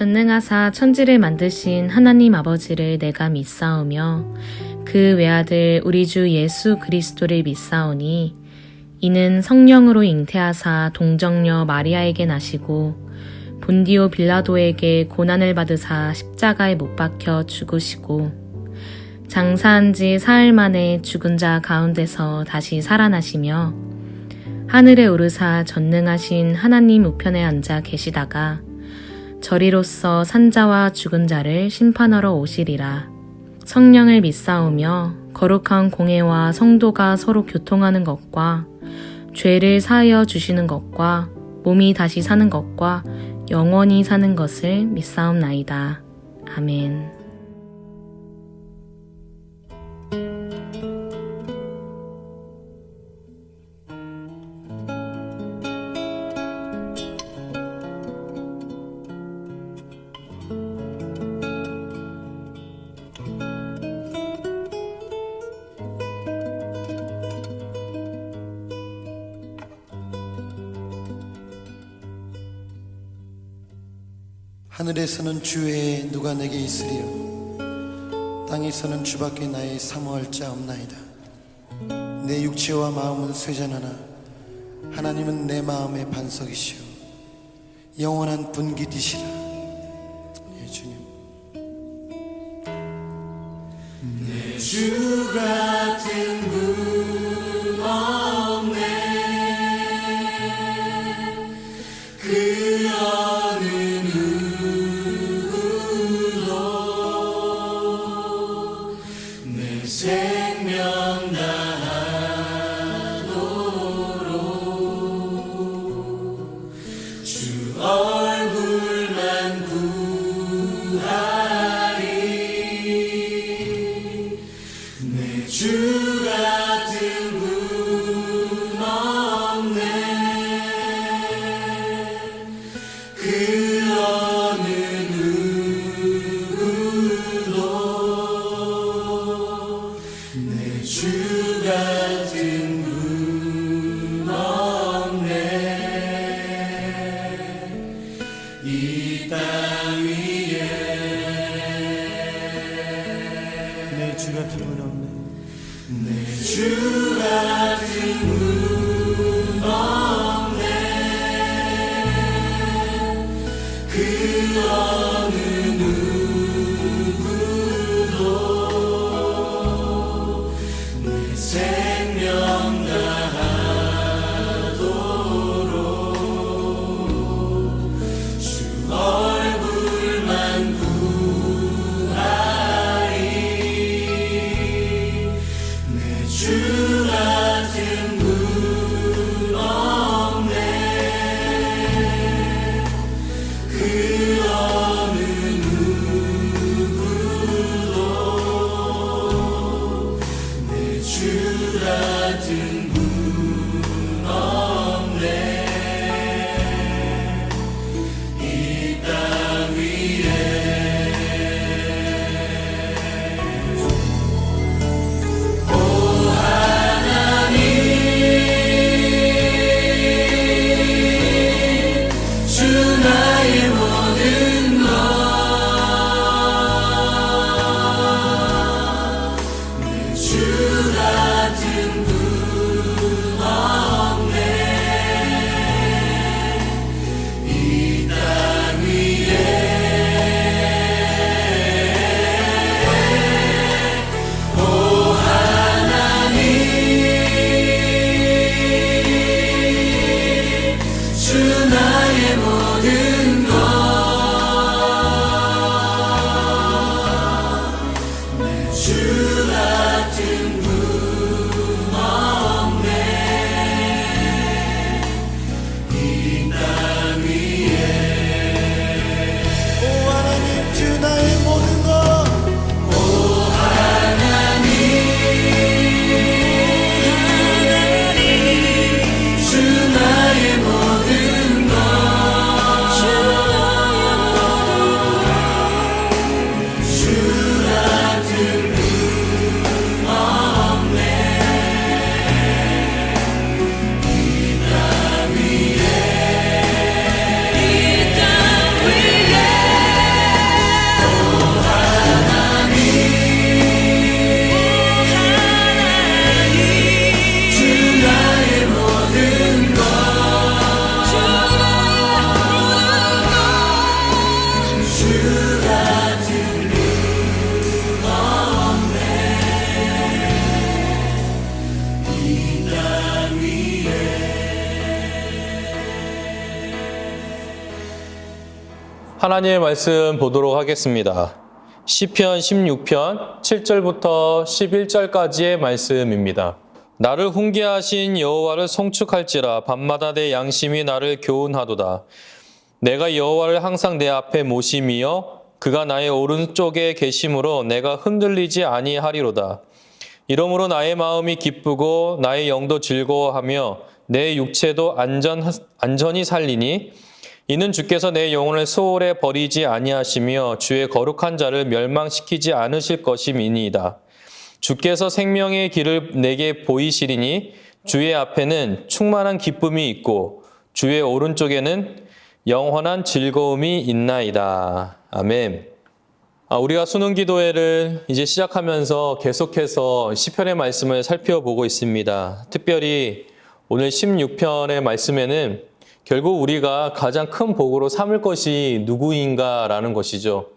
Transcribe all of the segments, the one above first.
전능하사 천지를 만드신 하나님 아버지를 내가 믿사오며 그 외아들 우리 주 예수 그리스도를 믿사오니 이는 성령으로 잉태하사 동정녀 마리아에게 나시고 본디오 빌라도에게 고난을 받으사 십자가에 못 박혀 죽으시고 장사한 지 사흘 만에 죽은 자 가운데서 다시 살아나시며 하늘에 오르사 전능하신 하나님 우편에 앉아 계시다가 저리로서 산자와 죽은 자를 심판하러 오시리라. 성령을 믿사오며 거룩한 공회와 성도가 서로 교통하는 것과 죄를 사하여 주시는 것과 몸이 다시 사는 것과 영원히 사는 것을 믿사옵나이다. 아멘. 하늘에서는 주 외에 누가 내게 있으리요 땅에서는 주밖에 나의 사모할 자 없나이다. 내 육체와 마음은 쇠잔하나 하나님은 내 마음의 반석이시오 영원한 분깃이시라. 예, 주님. 내 주 같은 분 없네. 그 어느 누구도 내 생명 다하도록 주 얼굴만 구하리. 내 주 같은 분 없네. 그 어느 누구도 내 주 같은 분 없네. 이 땅 위에 내 주 같은 분 없네. 내 주 같은 분 없네. 그 어느 누구도 내 생명 다하도록 주 얼굴만 구하리. 내 주 같은 분 없네. 그 어느 누구도 내 주 같은 분 없네. 이 땅 위에 오 하나님 주 나의 모든 것 내 주 같은 분 없네. 이 땅 위에 오 하나님 주 나의 모든 것 내 주 같은 분 없네. 이 땅 위에 오 하나님 주 나의 모든 것 오 하나님 주 나의 모든 것 주 같은 분 없네. 하나님의 말씀 보도록 하겠습니다. 시편 16편 7절부터 11절까지의 말씀입니다. 나를 훈계하신 여호와를 송축할지라 밤마다 내 양심이 나를 교훈하도다. 내가 여호와를 항상 내 앞에 모심이여 그가 나의 오른쪽에 계심으로 내가 흔들리지 아니하리로다. 이러므로 나의 마음이 기쁘고 나의 영도 즐거워하며 내 육체도 안전히 살리니 이는 주께서 내 영혼을 수월에 버리지 아니하시며 주의 거룩한 자를 멸망시키지 않으실 것임이니이다. 주께서 생명의 길을 내게 보이시리니 주의 앞에는 충만한 기쁨이 있고 주의 오른쪽에는 영원한 즐거움이 있나이다. 아멘. 우리가 수능 기도회를 이제 시작하면서 계속해서 시편의 말씀을 살펴보고 있습니다. 특별히 오늘 16편의 말씀에는 결국 우리가 가장 큰 복으로 삼을 것이 누구인가라는 것이죠.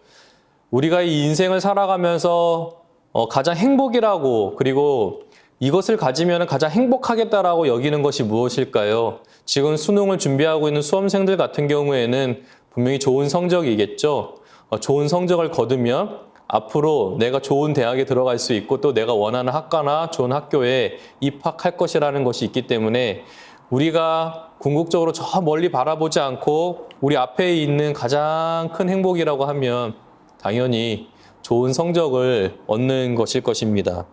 우리가 이 인생을 살아가면서 가장 행복이라고 그리고 이것을 가지면 가장 행복하겠다라고 여기는 것이 무엇일까요? 지금 수능을 준비하고 있는 수험생들 같은 경우에는 분명히 좋은 성적이겠죠. 좋은 성적을 거두면 앞으로 내가 좋은 대학에 들어갈 수 있고 또 내가 원하는 학과나 좋은 학교에 입학할 것이라는 것이 있기 때문에 우리가 궁극적으로 저 멀리 바라보지 않고 우리 앞에 있는 가장 큰 행복이라고 하면 당연히 좋은 성적을 얻는 것일 것입니다.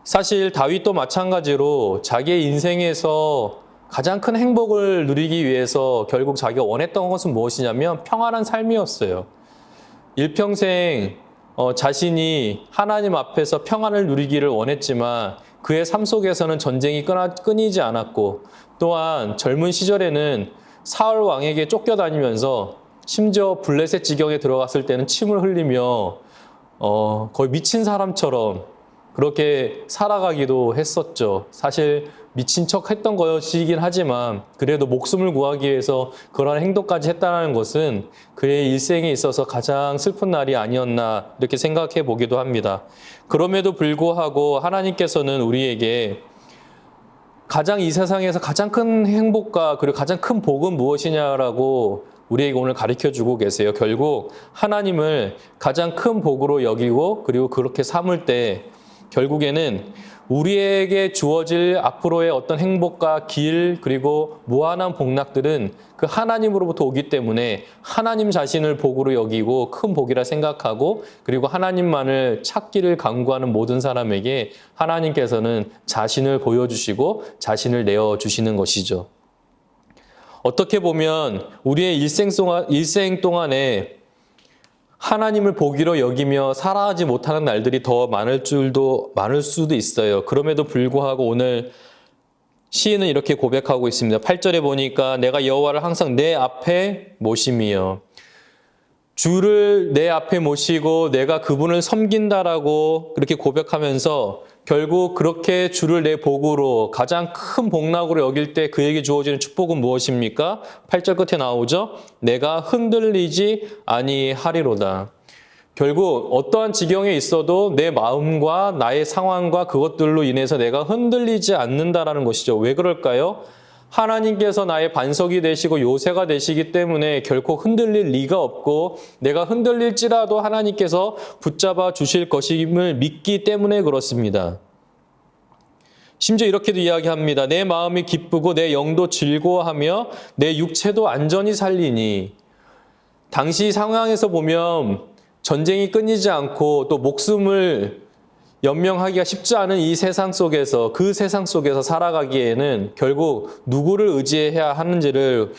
사실 다윗도 마찬가지로 자기의 인생에서 가장 큰 행복을 누리기 위해서 결국 자기가 원했던 것은 무엇이냐면 평안한 삶이었어요. 일평생 자신이 하나님 앞에서 평안을 누리기를 원했지만 그의 삶 속에서는 전쟁이 끊이지 않았고 또한 젊은 시절에는 사울 왕에게 쫓겨다니면서 심지어 블레셋 지경에 들어갔을 때는 침을 흘리며 거의 미친 사람처럼 그렇게 살아가기도 했었죠. 사실 미친 척 했던 것이긴 하지만 그래도 목숨을 구하기 위해서 그런 행동까지 했다는 것은 그의 일생에 있어서 가장 슬픈 날이 아니었나 이렇게 생각해 보기도 합니다. 그럼에도 불구하고 하나님께서는 우리에게 가장 이 세상에서 가장 큰 행복과 그리고 가장 큰 복은 무엇이냐라고 우리에게 오늘 가르쳐 주고 계세요. 결국 하나님을 가장 큰 복으로 여기고 그리고 그렇게 삼을 때 결국에는 우리에게 주어질 앞으로의 어떤 행복과 길 그리고 무한한 복락들은 그 하나님으로부터 오기 때문에 하나님 자신을 복으로 여기고 큰 복이라 생각하고 그리고 하나님만을 찾기를 강구하는 모든 사람에게 하나님께서는 자신을 보여주시고 자신을 내어주시는 것이죠. 어떻게 보면 우리의 일생 동안에 하나님을 보기로 여기며 살아가지 못하는 날들이 더 많을 수도 있어요. 그럼에도 불구하고 오늘 시인은 이렇게 고백하고 있습니다. 8절에 보니까 내가 여호와를 항상 내 앞에 모심이여. 주를 내 앞에 모시고 내가 그분을 섬긴다라고 그렇게 고백하면서 결국 그렇게 주를 내 복으로 가장 큰 복락으로 여길 때 그에게 주어지는 축복은 무엇입니까? 8절 끝에 나오죠. 내가 흔들리지 아니하리로다. 결국 어떠한 지경에 있어도 내 마음과 나의 상황과 그것들로 인해서 내가 흔들리지 않는다라는 것이죠. 왜 그럴까요? 하나님께서 나의 반석이 되시고 요새가 되시기 때문에 결코 흔들릴 리가 없고 내가 흔들릴지라도 하나님께서 붙잡아 주실 것임을 믿기 때문에 그렇습니다. 심지어 이렇게도 이야기합니다. 내 마음이 기쁘고 내 영도 즐거워하며 내 육체도 안전히 살리니. 당시 상황에서 보면 전쟁이 끊이지 않고 또 목숨을 연명하기가 쉽지 않은 이 세상 속에서 그 세상 속에서 살아가기에는 결국 누구를 의지해야 하는지를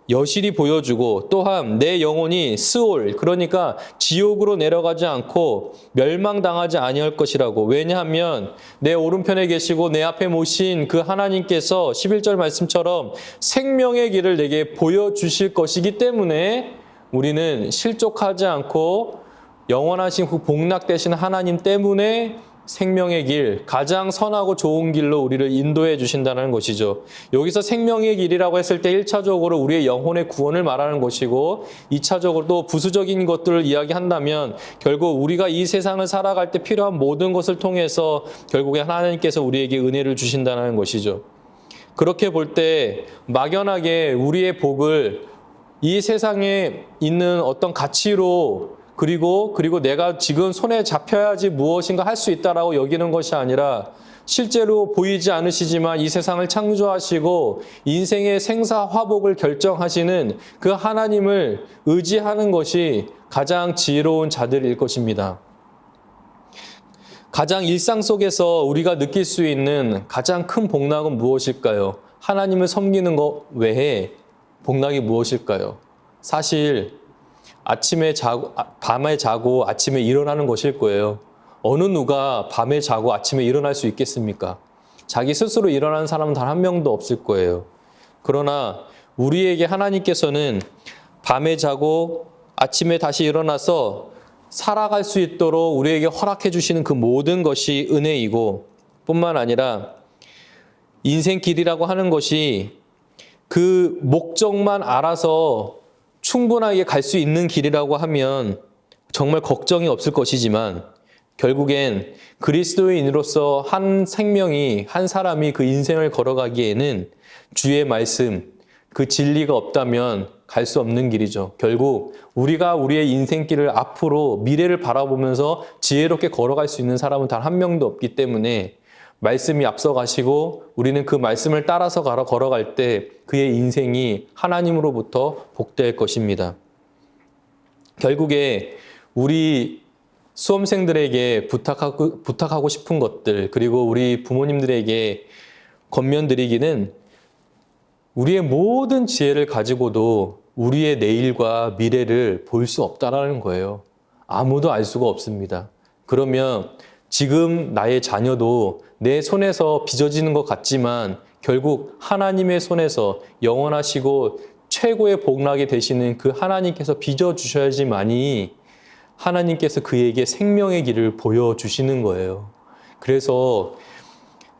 여실히 보여주고 또한 내 영혼이 스올 그러니까 지옥으로 내려가지 않고 멸망당하지 아니할 것이라고. 왜냐하면 내 오른편에 계시고 내 앞에 모신 그 하나님께서 11절 말씀처럼 생명의 길을 내게 보여주실 것이기 때문에 우리는 실족하지 않고 영원하신 그 복락되신 하나님 때문에 생명의 길, 가장 선하고 좋은 길로 우리를 인도해 주신다는 것이죠. 여기서 생명의 길이라고 했을 때 1차적으로 우리의 영혼의 구원을 말하는 것이고 2차적으로 또 부수적인 것들을 이야기한다면 결국 우리가 이 세상을 살아갈 때 필요한 모든 것을 통해서 결국에 하나님께서 우리에게 은혜를 주신다는 것이죠. 그렇게 볼 때 막연하게 우리의 복을 이 세상에 있는 어떤 가치로 그리고 내가 지금 손에 잡혀야지 무엇인가 할 수 있다라고 여기는 것이 아니라 실제로 보이지 않으시지만 이 세상을 창조하시고 인생의 생사화복을 결정하시는 그 하나님을 의지하는 것이 가장 지혜로운 자들일 것입니다. 가장 일상 속에서 우리가 느낄 수 있는 가장 큰 복락은 무엇일까요? 하나님을 섬기는 것 외에 복락이 무엇일까요? 사실 밤에 자고 아침에 일어나는 것일 거예요. 어느 누가 밤에 자고 아침에 일어날 수 있겠습니까? 자기 스스로 일어나는 사람은 단 한 명도 없을 거예요. 그러나 우리에게 하나님께서는 밤에 자고 아침에 다시 일어나서 살아갈 수 있도록 우리에게 허락해 주시는 그 모든 것이 은혜이고 뿐만 아니라 인생길이라고 하는 것이 그 목적만 알아서 충분하게 갈 수 있는 길이라고 하면 정말 걱정이 없을 것이지만 결국엔 그리스도인으로서 한 생명이, 한 사람이 그 인생을 걸어가기에는 주의 말씀, 그 진리가 없다면 갈 수 없는 길이죠. 결국 우리가 우리의 인생길을 앞으로 미래를 바라보면서 지혜롭게 걸어갈 수 있는 사람은 단 한 명도 없기 때문에 말씀이 앞서가시고 우리는 그 말씀을 따라서 걸어갈 때 그의 인생이 하나님으로부터 복될 것입니다. 결국에 우리 수험생들에게 부탁하고 싶은 것들, 그리고 우리 부모님들에게 권면드리기는 우리의 모든 지혜를 가지고도 우리의 내일과 미래를 볼 수 없다라는 거예요. 아무도 알 수가 없습니다. 그러면 지금 나의 자녀도 내 손에서 빚어지는 것 같지만 결국 하나님의 손에서 영원하시고 최고의 복락이 되시는 그 하나님께서 빚어주셔야지만이 하나님께서 그에게 생명의 길을 보여주시는 거예요. 그래서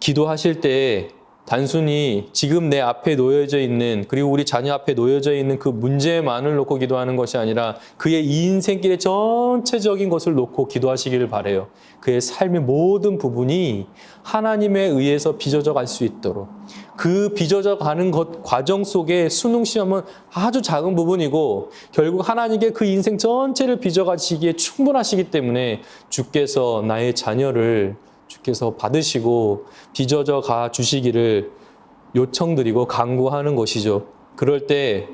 기도하실 때 단순히 지금 내 앞에 놓여져 있는, 그리고 우리 자녀 앞에 놓여져 있는 그 문제만을 놓고 기도하는 것이 아니라 그의 인생길의 전체적인 것을 놓고 기도하시기를 바라요. 그의 삶의 모든 부분이 하나님에 의해서 빚어져 갈 수 있도록, 그 빚어져 가는 것 과정 속에 수능 시험은 아주 작은 부분이고 결국 하나님께 그 인생 전체를 빚어 가시기에 충분하시기 때문에 주께서 나의 자녀를 주께서 받으시고 빚어져 가 주시기를 요청드리고 간구하는 것이죠. 그럴 때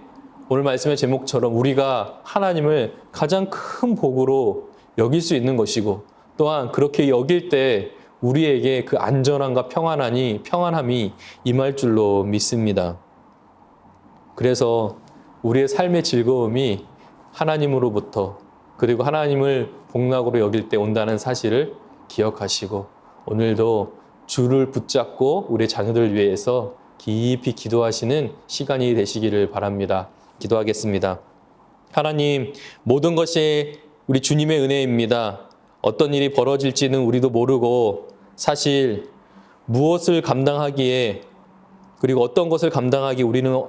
오늘 말씀의 제목처럼 우리가 하나님을 가장 큰 복으로 여길 수 있는 것이고 또한 그렇게 여길 때 우리에게 그 안전함과 평안함이 임할 줄로 믿습니다. 그래서 우리의 삶의 즐거움이 하나님으로부터, 그리고 하나님을 복락으로 여길 때 온다는 사실을 기억하시고 오늘도 주를 붙잡고 우리 자녀들을 위해서 깊이 기도하시는 시간이 되시기를 바랍니다. 기도하겠습니다. 하나님, 모든 것이 우리 주님의 은혜입니다. 어떤 일이 벌어질지는 우리도 모르고 사실 무엇을 감당하기에, 그리고 어떤 것을 감당하기에 우리는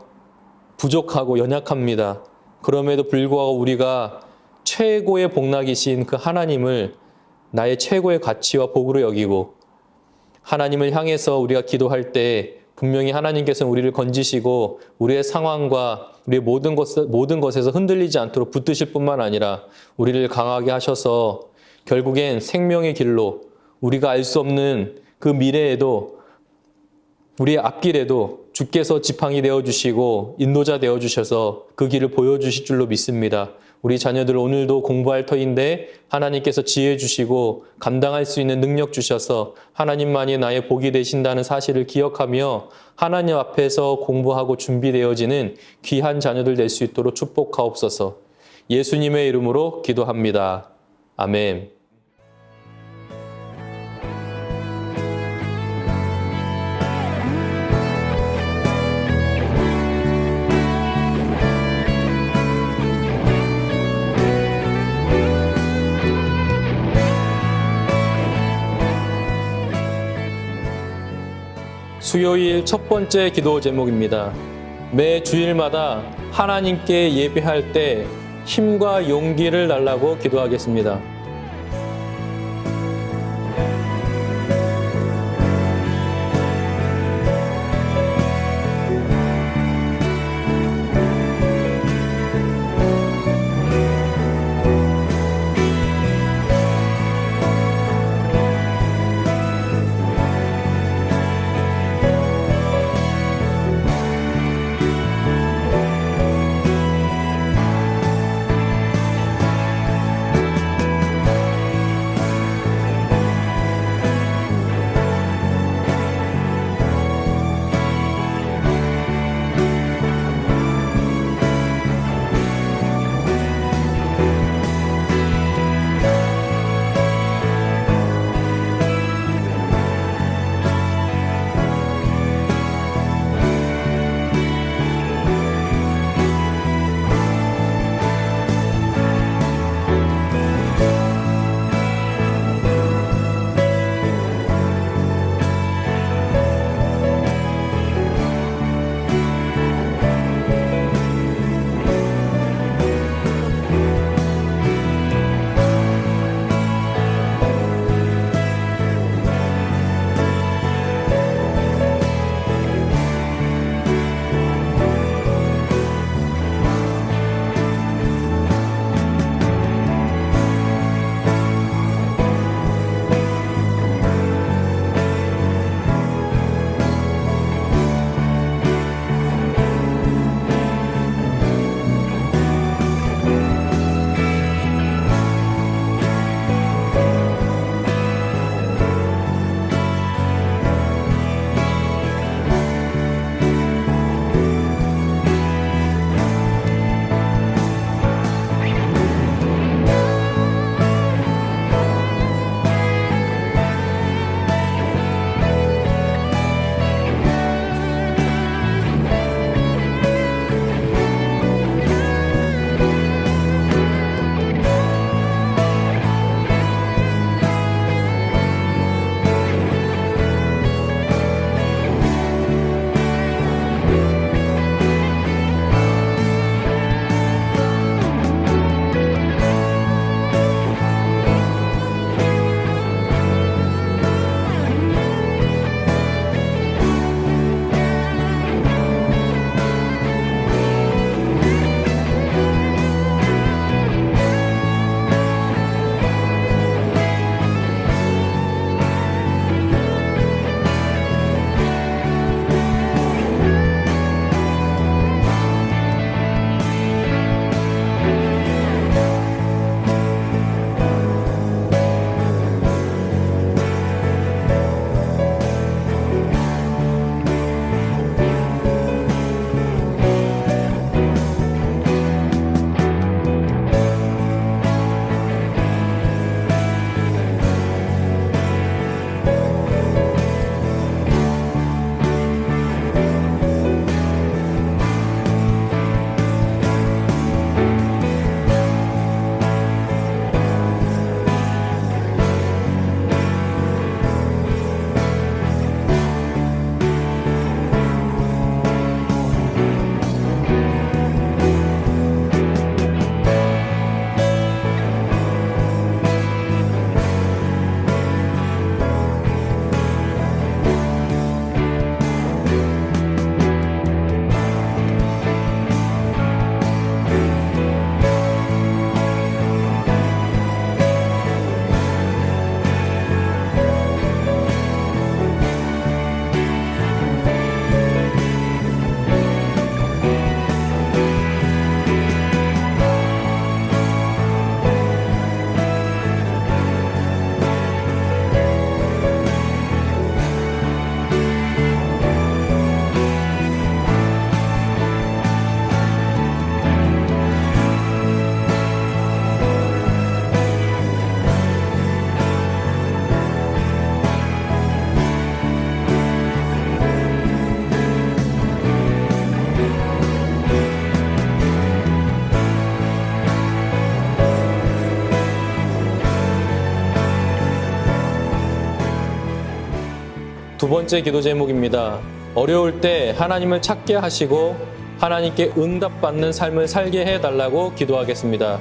부족하고 연약합니다. 그럼에도 불구하고 우리가 최고의 복락이신 그 하나님을 나의 최고의 가치와 복으로 여기고 하나님을 향해서 우리가 기도할 때 분명히 하나님께서는 우리를 건지시고 우리의 상황과 우리의 모든 것에서 흔들리지 않도록 붙드실 뿐만 아니라 우리를 강하게 하셔서 결국엔 생명의 길로 우리가 알 수 없는 그 미래에도 우리의 앞길에도 주께서 지팡이 되어주시고 인도자 되어주셔서 그 길을 보여주실 줄로 믿습니다. 우리 자녀들 오늘도 공부할 터인데 하나님께서 지혜 주시고 감당할 수 있는 능력 주셔서 하나님만이 나의 복이 되신다는 사실을 기억하며 하나님 앞에서 공부하고 준비되어지는 귀한 자녀들 될 수 있도록 축복하옵소서. 예수님의 이름으로 기도합니다. 아멘. 수요일 첫 번째 기도 제목입니다. 매 주일마다 하나님께 예배할 때 힘과 용기를 달라고 기도하겠습니다. 두 번째 기도 제목입니다. 어려울 때 하나님을 찾게 하시고 하나님께 응답받는 삶을 살게 해달라고 기도하겠습니다.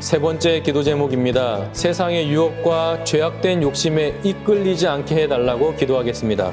세 번째 기도 제목입니다. 세상의 유혹과 죄악된 욕심에 이끌리지 않게 해달라고 기도하겠습니다.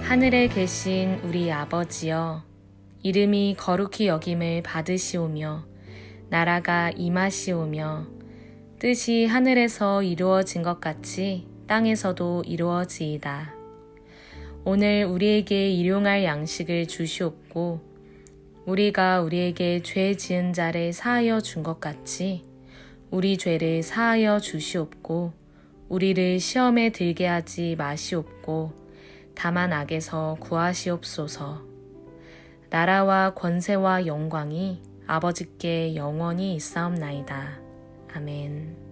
하늘에 계신 우리 아버지여, 이름이 거룩히 여김을 받으시오며 나라가 임하시오며 뜻이 하늘에서 이루어진 것 같이 땅에서도 이루어지이다. 오늘 우리에게 일용할 양식을 주시옵고 우리가 우리에게 죄 지은 자를 사하여 준 것 같이 우리 죄를 사하여 주시옵고 우리를 시험에 들게 하지 마시옵고 다만 악에서 구하시옵소서. 나라와 권세와 영광이 아버지께 영원히 있사옵나이다. 아멘.